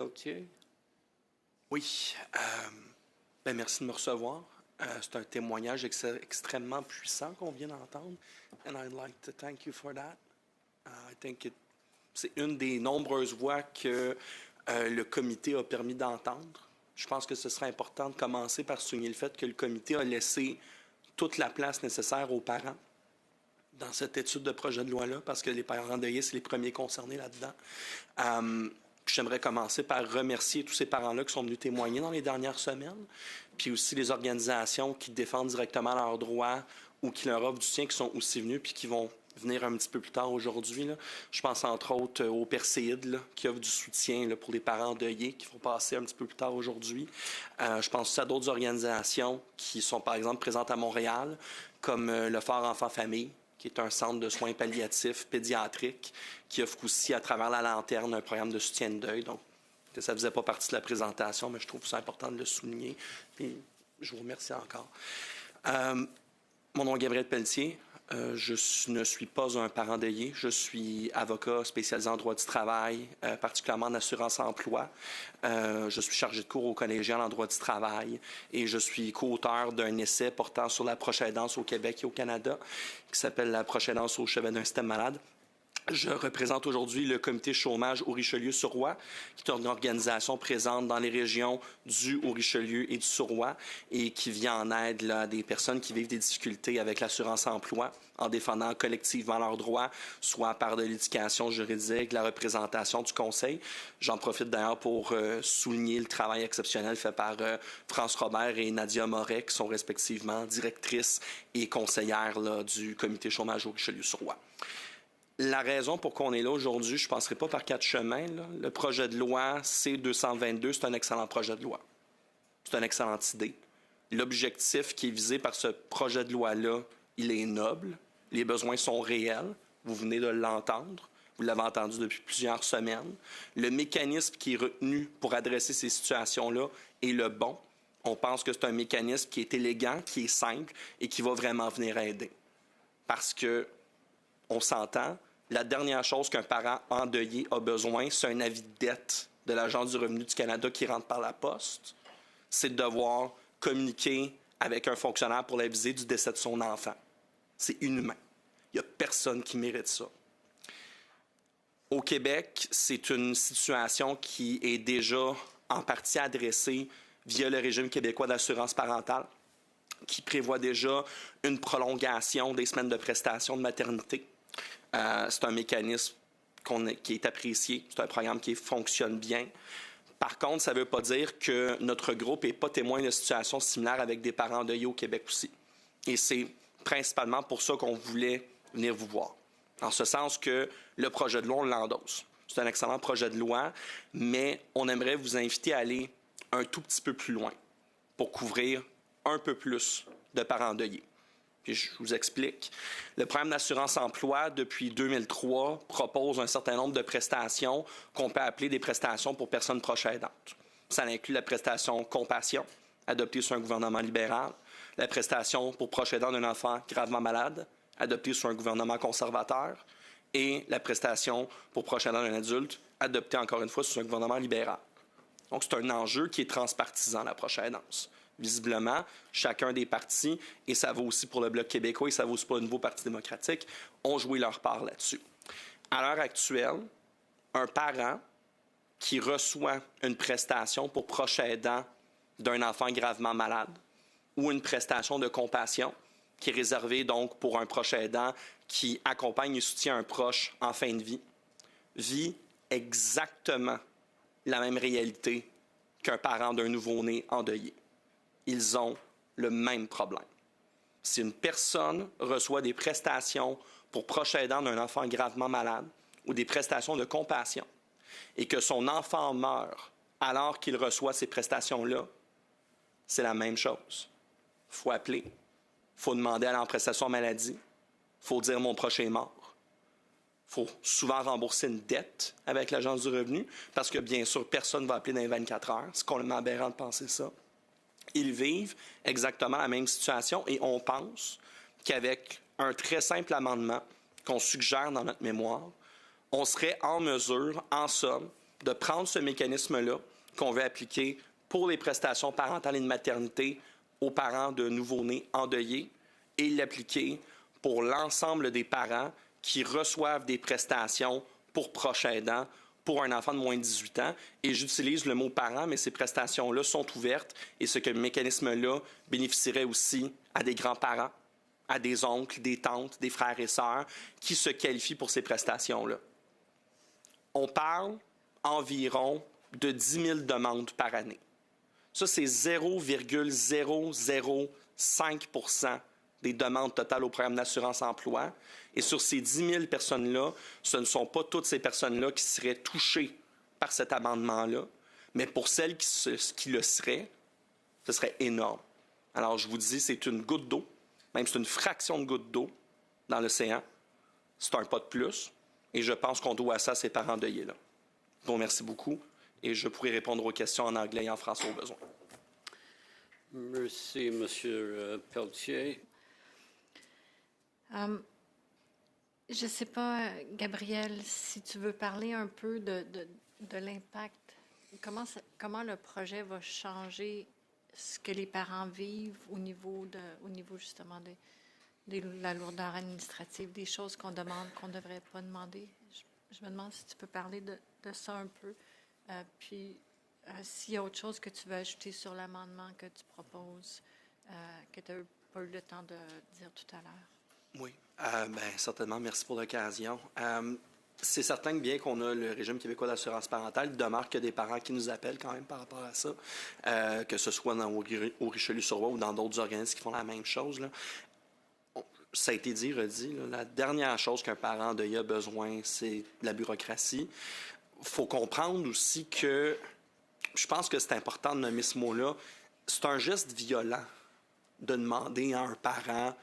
OK. Oui. Merci de me recevoir. C'est un témoignage extrêmement puissant qu'on vient d'entendre. And I'd like to thank you for that. I think c'est une des nombreuses voix que le comité a permis d'entendre. Je pense que ce serait important de commencer par souligner le fait que le comité a laissé toute la place nécessaire aux parents dans cette étude de projet de loi-là, parce que les parents endeuillés, c'est les premiers concernés là-dedans. J'aimerais commencer par remercier tous ces parents-là qui sont venus témoigner dans les dernières semaines, puis aussi les organisations qui défendent directement leurs droits ou qui leur offrent du soutien, qui sont aussi venus, puis qui vont venir un petit peu plus tard aujourd'hui. Je pense entre autres au Perséide, qui offre du soutien pour les parents endeuillés, qui vont passer un petit peu plus tard aujourd'hui. Je pense aussi à d'autres organisations qui sont par exemple présentes à Montréal, comme le Fort Enfants-Famille, qui est un centre de soins palliatifs pédiatriques, qui offre aussi à travers la lanterne un programme de soutien de deuil. Donc, ça ne faisait pas partie de la présentation, mais je trouve que c'est important de le souligner. Puis, je vous remercie encore. Mon nom est Gabriel Pelletier. Je ne suis pas un parent endeuillé. Je suis avocat spécialisé en droit du travail, particulièrement en assurance-emploi. Je suis chargé de cours au collégial en droit du travail et je suis co-auteur d'un essai portant sur l'approche aidance au Québec et au Canada qui s'appelle l'approche aidance au chevet d'un système malade. Je représente aujourd'hui le comité chômage Haut-Richelieu-Sur-Roi, qui est une organisation présente dans les régions du Haut-Richelieu et du Sur-Roi et qui vient en aide à des personnes qui vivent des difficultés avec l'assurance-emploi en défendant collectivement leurs droits, soit par de l'éducation juridique, la représentation du conseil. J'en profite d'ailleurs pour souligner le travail exceptionnel fait par France Robert et Nadia Moret, qui sont respectivement directrices et conseillères du comité chômage Haut-Richelieu-Sur-Roi. La raison pour qu'on est là aujourd'hui, je ne passerai pas par quatre chemins. Le projet de loi C-222, c'est un excellent projet de loi. C'est une excellente idée. L'objectif qui est visé par ce projet de loi-là, il est noble. Les besoins sont réels. Vous venez de l'entendre. Vous l'avez entendu depuis plusieurs semaines. Le mécanisme qui est retenu pour adresser ces situations-là est le bon. On pense que c'est un mécanisme qui est élégant, qui est simple et qui va vraiment venir aider. Parce que, on s'entend, la dernière chose qu'un parent endeuillé a besoin, c'est un avis de dette de l'Agence du revenu du Canada qui rentre par la poste. C'est de devoir communiquer avec un fonctionnaire pour l'aviser du décès de son enfant. C'est inhumain. Il n'y a personne qui mérite ça. Au Québec, c'est une situation qui est déjà en partie adressée via le régime québécois d'assurance parentale, qui prévoit déjà une prolongation des semaines de prestations de maternité. C'est un mécanisme qui est apprécié. C'est un programme qui fonctionne bien. Par contre, ça ne veut pas dire que notre groupe n'est pas témoin de situations similaires avec des parents endeuillés au Québec aussi. Et c'est principalement pour ça qu'on voulait venir vous voir. En ce sens que le projet de loi, on l'endosse. C'est un excellent projet de loi, mais on aimerait vous inviter à aller un tout petit peu plus loin pour couvrir un peu plus de parents endeuillés. Puis je vous explique. Le programme d'assurance-emploi, depuis 2003, propose un certain nombre de prestations qu'on peut appeler des prestations pour personnes proches aidantes. Ça inclut la prestation Compassion, adoptée sur un gouvernement libéral, la prestation pour proche aidant d'un enfant gravement malade, adoptée sur un gouvernement conservateur, et la prestation pour proche aidant d'un adulte, adoptée encore une fois sur un gouvernement libéral. Donc c'est un enjeu qui est transpartisan, la proche aidance. Visiblement, chacun des partis, et ça vaut aussi pour le Bloc québécois et ça vaut aussi pour le nouveau Parti démocratique, ont joué leur part là-dessus. À l'heure actuelle, un parent qui reçoit une prestation pour proche aidant d'un enfant gravement malade ou une prestation de compassion qui est réservée donc pour un proche aidant qui accompagne et soutient un proche en fin de vie, vit exactement la même réalité qu'un parent d'un nouveau-né endeuillé. Ils ont le même problème. Si une personne reçoit des prestations pour proche aidant d'un enfant gravement malade ou des prestations de compassion et que son enfant meurt alors qu'il reçoit ces prestations-là, c'est la même chose. Il faut appeler, il faut demander à l'emprestation maladie, il faut dire mon proche est mort. Il faut souvent rembourser une dette avec l'Agence du revenu parce que, bien sûr, personne ne va appeler dans les 24 heures. C'est complètement aberrant de penser ça. Ils vivent exactement la même situation et on pense qu'avec un très simple amendement qu'on suggère dans notre mémoire, on serait en mesure, en somme, de prendre ce mécanisme-là qu'on veut appliquer pour les prestations parentales et de maternité aux parents de nouveau-nés endeuillés et l'appliquer pour l'ensemble des parents qui reçoivent des prestations pour proches aidants pour un enfant de moins de 18 ans. Et j'utilise le mot parent, mais ces prestations-là sont ouvertes et ce que le mécanisme-là bénéficierait aussi à des grands-parents, à des oncles, des tantes, des frères et sœurs qui se qualifient pour ces prestations-là. On parle environ de 10 000 demandes par année. Ça, c'est 0,005 % des demandes totales au programme d'assurance-emploi. Et sur ces 10 000 personnes-là, ce ne sont pas toutes ces personnes-là qui seraient touchées par cet amendement-là, mais pour celles qui le seraient, ce serait énorme. Alors, je vous dis, c'est une goutte d'eau, même c'est une fraction de goutte d'eau dans l'océan. C'est un pas de plus, et je pense qu'on doit ça à ces parents endeuillés-là. Je vous remercie beaucoup, et je pourrai répondre aux questions en anglais et en français au besoin. Merci, M. Pelletier. Je ne sais pas, Gabriel, si tu veux parler un peu de l'impact. Comment le projet va changer ce que les parents vivent au niveau justement de la lourdeur administrative, des choses qu'on demande, qu'on ne devrait pas demander. Je me demande si tu peux parler de ça un peu. Puis, s'il y a autre chose que tu veux ajouter sur l'amendement que tu proposes, que tu n'as pas eu le temps de dire tout à l'heure. Oui, certainement. Merci pour l'occasion. C'est certain que bien qu'on a le régime québécois d'assurance parentale, il demeure que des parents qui nous appellent quand même par rapport à ça, que ce soit au Richelieu-sur-Roi ou dans d'autres organismes qui font la même chose. Là. Ça a été dit, redit, là, la dernière chose qu'un parent endeuillé a besoin, c'est de la bureaucratie. Il faut comprendre aussi que, je pense que c'est important de nommer ce mot-là, c'est un geste violent de demander à un parent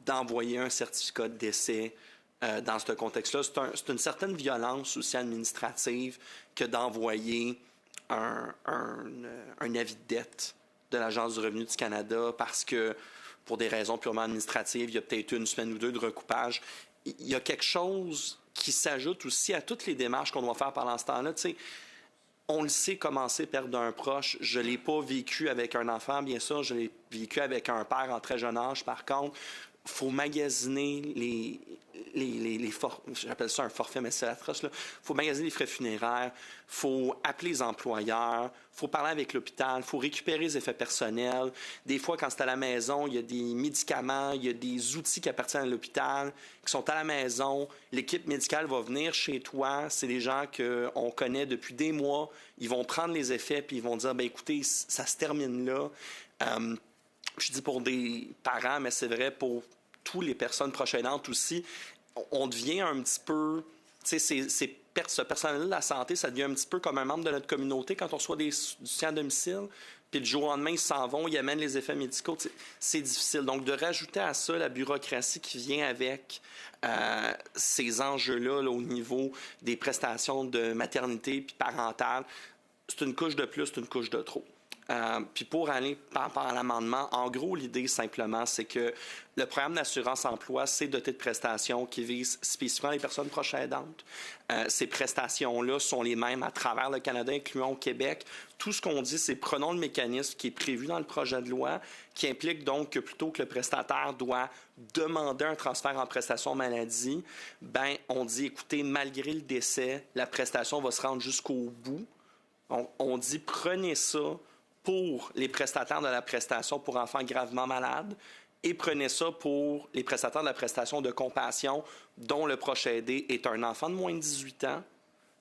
d'envoyer un certificat de décès dans ce contexte-là. C'est une certaine violence aussi administrative que d'envoyer un avis de dette de l'Agence du revenu du Canada parce que, pour des raisons purement administratives, il y a peut-être une semaine ou deux de recoupage. Il y a quelque chose qui s'ajoute aussi à toutes les démarches qu'on doit faire pendant ce temps-là. Tu sais, on le sait commencer perdre un proche. Je ne l'ai pas vécu avec un enfant, bien sûr. Je l'ai vécu avec un père en très jeune âge. Par contre, il faut magasiner j'appelle ça un forfait, mais c'est atroce. Il faut magasiner les frais funéraires, il faut appeler les employeurs, il faut parler avec l'hôpital, il faut récupérer les effets personnels. Des fois, quand c'est à la maison, il y a des médicaments, il y a des outils qui appartiennent à l'hôpital, qui sont à la maison. L'équipe médicale va venir chez toi. C'est des gens qu'on connaît depuis des mois. Ils vont prendre les effets puis ils vont dire, bien, écoutez, ça se termine là. Je dis pour des parents, mais c'est vrai pour toutes les personnes proches aidantes aussi. On devient un petit peu, tu sais, ce personnel-là de la santé, ça devient un petit peu comme un membre de notre communauté quand on reçoit du soutien à domicile. Puis le jour au lendemain, ils s'en vont, ils amènent les effets médicaux. C'est difficile. Donc, de rajouter à ça la bureaucratie qui vient avec ces enjeux-là là, au niveau des prestations de maternité puis parentale, c'est une couche de plus, c'est une couche de trop. Puis pour aller par rapport à l'amendement, en gros, l'idée simplement, c'est que le programme d'assurance-emploi, c'est doté de prestations qui visent spécifiquement les personnes proches aidantes. Ces prestations-là sont les mêmes à travers le Canada, incluant au Québec. Tout ce qu'on dit, c'est prenons le mécanisme qui est prévu dans le projet de loi, qui implique donc que plutôt que le prestataire doit demander un transfert en prestation maladie, ben on dit, écoutez, malgré le décès, la prestation va se rendre jusqu'au bout. On dit, prenez ça pour les prestataires de la prestation pour enfants gravement malades et prenez ça pour les prestataires de la prestation de compassion dont le proche aidé est un enfant de moins de 18 ans.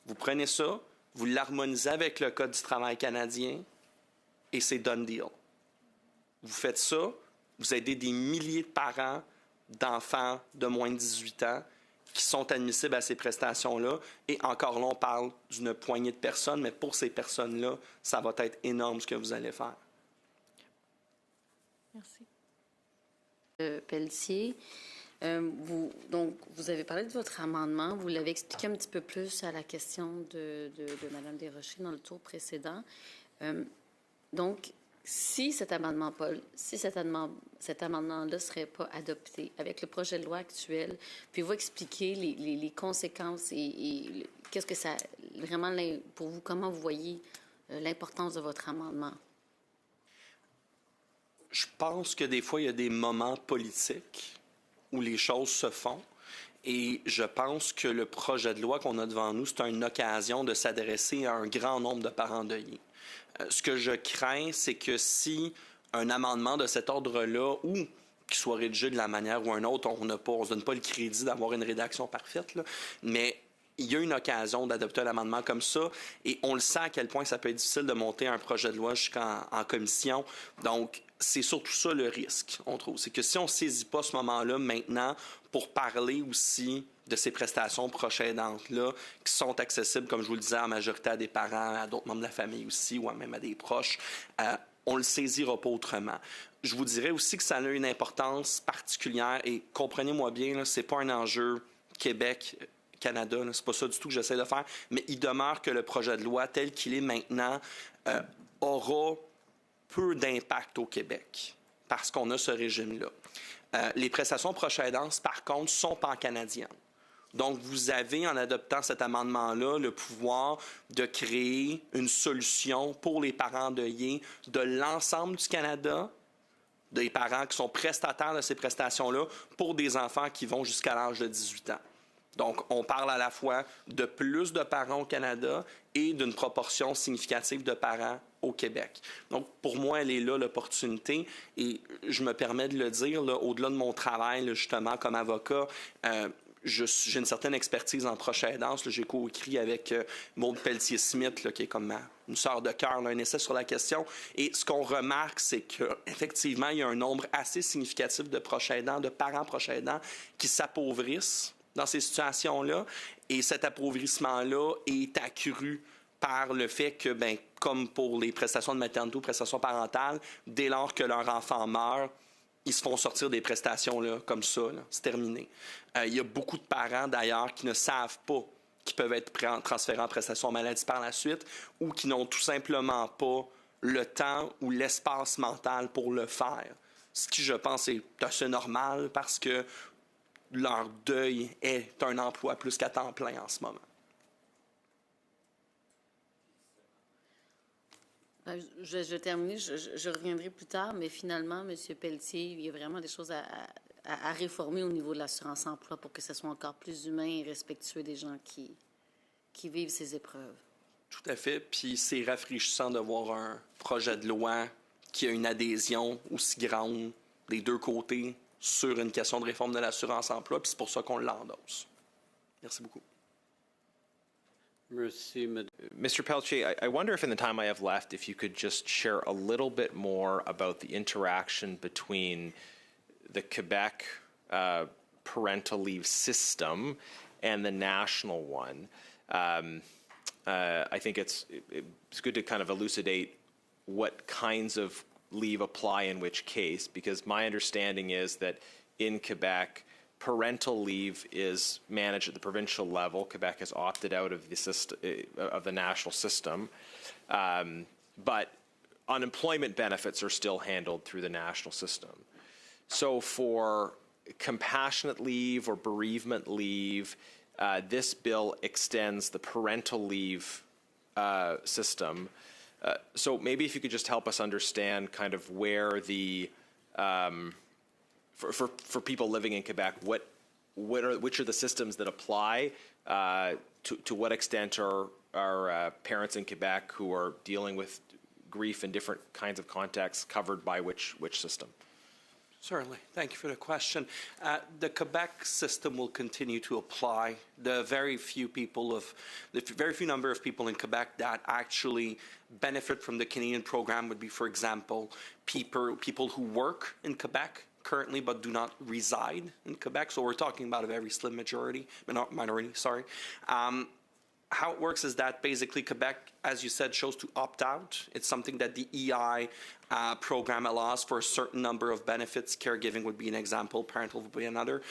Vous prenez ça, vous l'harmonisez avec le Code du travail canadien et c'est done deal. Vous faites ça, vous aidez des milliers de parents d'enfants de moins de 18 ans qui sont admissibles à ces prestations-là. Et encore là, on parle d'une poignée de personnes, mais pour ces personnes-là, ça va être énorme ce que vous allez faire. Merci. Pelletier, vous avez parlé de votre amendement. Vous l'avez expliqué un petit peu plus à la question de Mme Desrochers dans le tour précédent. Donc, si cet amendement, Paul, si cet amendement-là ne serait pas adopté avec le projet de loi actuel, puis vous expliquer les conséquences et qu'est-ce que ça, vraiment, pour vous, comment vous voyez l'importance de votre amendement? Je pense que des fois, il y a des moments politiques où les choses se font. Et je pense que le projet de loi qu'on a devant nous, c'est une occasion de s'adresser à un grand nombre de parents endeuillés. Ce que je crains, c'est que si un amendement de cet ordre-là, ou qu'il soit rédigé de la manière ou une autre, on ne se donne pas le crédit d'avoir une rédaction parfaite, là, mais il y a une occasion d'adopter un amendement comme ça, et on le sait à quel point ça peut être difficile de monter un projet de loi jusqu'en commission. Donc, c'est surtout ça le risque, on trouve. C'est que si on ne saisit pas ce moment-là maintenant pour parler aussi de ces prestations proches aidantes-là qui sont accessibles, comme je vous le disais, en majorité à des parents, à d'autres membres de la famille aussi, ou même à des proches, on ne le saisira pas autrement. Je vous dirais aussi que ça a une importance particulière, et comprenez-moi bien, ce n'est pas un enjeu Québec, Canada, c'est pas ça du tout que j'essaie de faire, mais il demeure que le projet de loi tel qu'il est maintenant aura peu d'impact au Québec parce qu'on a ce régime-là. Les prestations proches aidantes, par contre, sont pan-canadiennes. Donc, vous avez, en adoptant cet amendement-là, le pouvoir de créer une solution pour les parents endeuillés de l'ensemble du Canada, des parents qui sont prestataires de ces prestations-là, pour des enfants qui vont jusqu'à l'âge de 18 ans. Donc, on parle à la fois de plus de parents au Canada et d'une proportion significative de parents au Québec. Donc, pour moi, elle est là, l'opportunité. Et je me permets de le dire, là, au-delà de mon travail, là, justement, comme avocat, j'ai une certaine expertise en proche aidance. J'ai co-écrit avec Maude Pelletier-Smith, là, qui est comme une sœur de cœur, un essai sur la question. Et ce qu'on remarque, c'est qu'effectivement, il y a un nombre assez significatif de proches aidants, de parents proches aidants qui s'appauvrissent dans ces situations-là. Et cet appauvrissement-là est accru par le fait que, comme pour les prestations de maternité ou prestations parentales, dès lors que leur enfant meurt, ils se font sortir des prestations là, comme ça. C'est terminé. Il y a beaucoup de parents, d'ailleurs, qui ne savent pas qu'ils peuvent être transférés en prestations maladie par la suite ou qui n'ont tout simplement pas le temps ou l'espace mental pour le faire. Ce qui, je pense, est assez normal parce que leur deuil est un emploi plus qu'à temps plein en ce moment. Je vais terminer, je reviendrai plus tard, mais finalement, M. Pelletier, il y a vraiment des choses à réformer au niveau de l'assurance-emploi pour que ce soit encore plus humain et respectueux des gens qui vivent ces épreuves. Tout à fait. Puis c'est rafraîchissant de voir un projet de loi qui a une adhésion aussi grande des deux côtés sur une question de réforme de l'assurance-emploi, puis c'est pour ça qu'on l'endosse. Merci beaucoup. Merci, Mr. Pelletier, I wonder if in the time I have left, if you could just share a little bit more about the interaction between the Quebec parental leave system and the national one. I think it's good to kind of elucidate what kinds of leave apply in which case, because my understanding is that in Quebec, parental leave is managed at the provincial level. Quebec has opted out of the system, of the national system, but unemployment benefits are still handled through the national system. So for compassionate leave or bereavement leave, this bill extends the parental leave system. So maybe if you could just help us understand kind of where the for people living in Quebec, which are the systems that apply? To what extent are parents in Quebec who are dealing with grief in different kinds of contexts covered by which system? Certainly. Thank you for the question. The Quebec system will continue to apply. The very few number of people in Quebec that actually benefit from the Canadian program would be, for example, people who work in Quebec currently but do not reside in Quebec. So we're talking about a very slim minority, sorry. How it works is that basically Quebec, as you said, chose to opt out. It's something that the EI program allows for a certain number of benefits. Caregiving would be an example, parental would be another,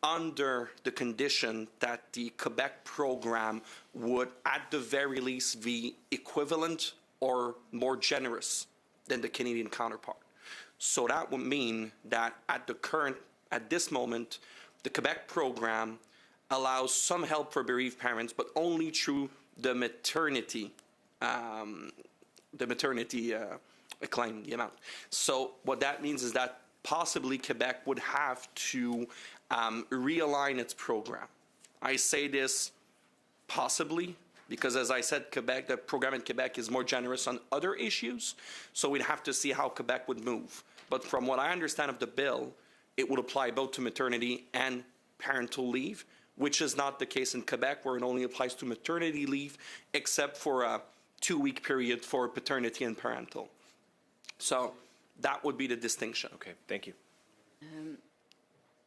under the condition that the Quebec program would, at the very least, be equivalent or more generous than the Canadian counterpart. So that would mean that at this moment, the Quebec program allows some help for bereaved parents, but only through the maternity claim, the amount. So what that means is that possibly Quebec would have to realign its program. I say this possibly because, as I said, the program in Quebec is more generous on other issues, so we'd have to see how Quebec would move. But from what I understand of the bill, it would apply both to maternity and parental leave, which is not the case in Quebec, where it only applies to maternity leave, except for a 2-week period for paternity and parental. So that would be the distinction. Okay, thank you.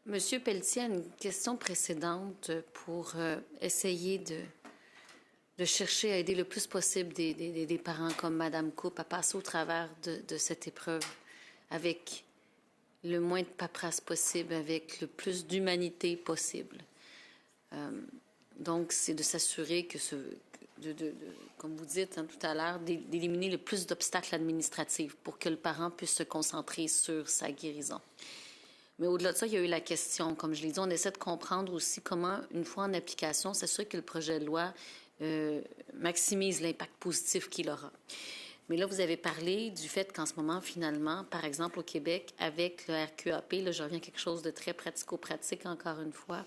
Monsieur Pelletier a une question précédente pour essayer de chercher à aider le plus possible des parents comme Madame Coupe à passer au travers de cette épreuve avec le moins de paperasse possible, avec le plus d'humanité possible. Donc, c'est de s'assurer que, comme vous dites tout à l'heure, d'éliminer le plus d'obstacles administratifs pour que le parent puisse se concentrer sur sa guérison. Mais au-delà de ça, il y a eu la question, comme je l'ai dit, on essaie de comprendre aussi comment, une fois en application, s'assurer que le projet de loi maximise l'impact positif qu'il aura. Mais là, vous avez parlé du fait qu'en ce moment, finalement, par exemple, au Québec, avec le RQAP, là, je reviens à quelque chose de très pratico-pratique, encore une fois,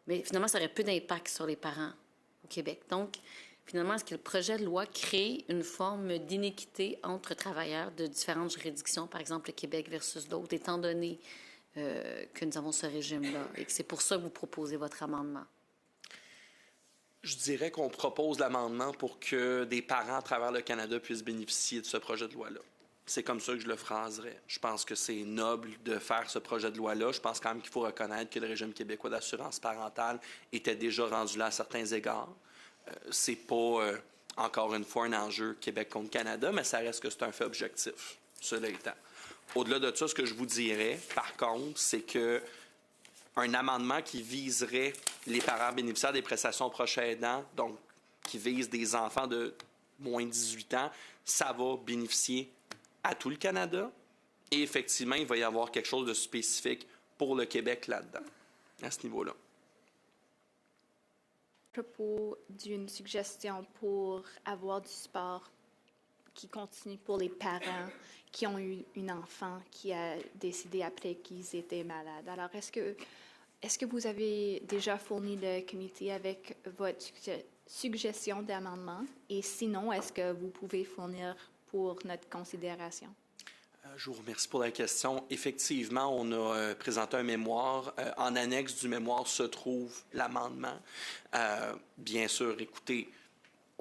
mais finalement, ça aurait peu d'impact sur les parents au Québec. Donc, finalement, est-ce que le projet de loi crée une forme d'inéquité entre travailleurs de différentes juridictions, par exemple le Québec versus d'autres, étant donné que nous avons ce régime-là et que c'est pour ça que vous proposez votre amendement? Je dirais qu'on propose l'amendement pour que des parents à travers le Canada puissent bénéficier de ce projet de loi-là. C'est comme ça que je le phraserais. Je pense que c'est noble de faire ce projet de loi-là. Je pense quand même qu'il faut reconnaître que le régime québécois d'assurance parentale était déjà rendu là à certains égards. C'est pas, encore une fois, un enjeu Québec contre Canada, mais ça reste que c'est un fait objectif, cela étant. Au-delà de ça, ce que je vous dirais, par contre, c'est que un amendement qui viserait les parents bénéficiaires des prestations proches aidants, donc qui vise des enfants de moins de 18 ans, ça va bénéficier à tout le Canada. Et effectivement, il va y avoir quelque chose de spécifique pour le Québec là-dedans, à ce niveau-là. À propos d'une suggestion pour avoir du sport qui continue pour les parents qui ont eu un enfant qui a décédé après qu'ils étaient malades. Alors, est-ce que vous avez déjà fourni le comité avec votre suggestion d'amendement? Et sinon, est-ce que vous pouvez fournir pour notre considération? Je vous remercie pour la question. Effectivement, on a présenté un mémoire. En annexe du mémoire se trouve l'amendement. Bien sûr, écoutez,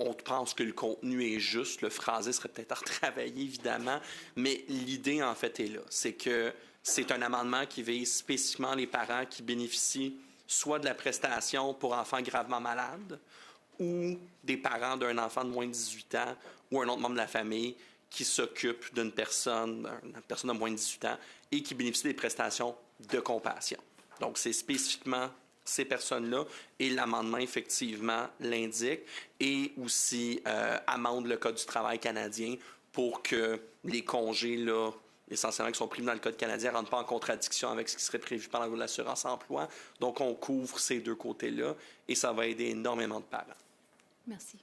on pense que le contenu est juste. Le phrasé serait peut-être à retravailler, évidemment, mais l'idée, en fait, est là. C'est que c'est un amendement qui vise spécifiquement les parents qui bénéficient soit de la prestation pour enfants gravement malades ou des parents d'un enfant de moins de 18 ans ou un autre membre de la famille qui s'occupe d'une personne de moins de 18 ans et qui bénéficie des prestations de compassion. Donc, c'est spécifiquement ces personnes-là et l'amendement, effectivement, l'indique et aussi amende le Code du travail canadien pour que les congés, là, essentiellement, qui sont pris dans le Code canadien, ne rentrent pas en contradiction avec ce qui serait prévu par la loi de l'assurance-emploi. Donc, on couvre ces deux côtés-là et ça va aider énormément de parents. Merci.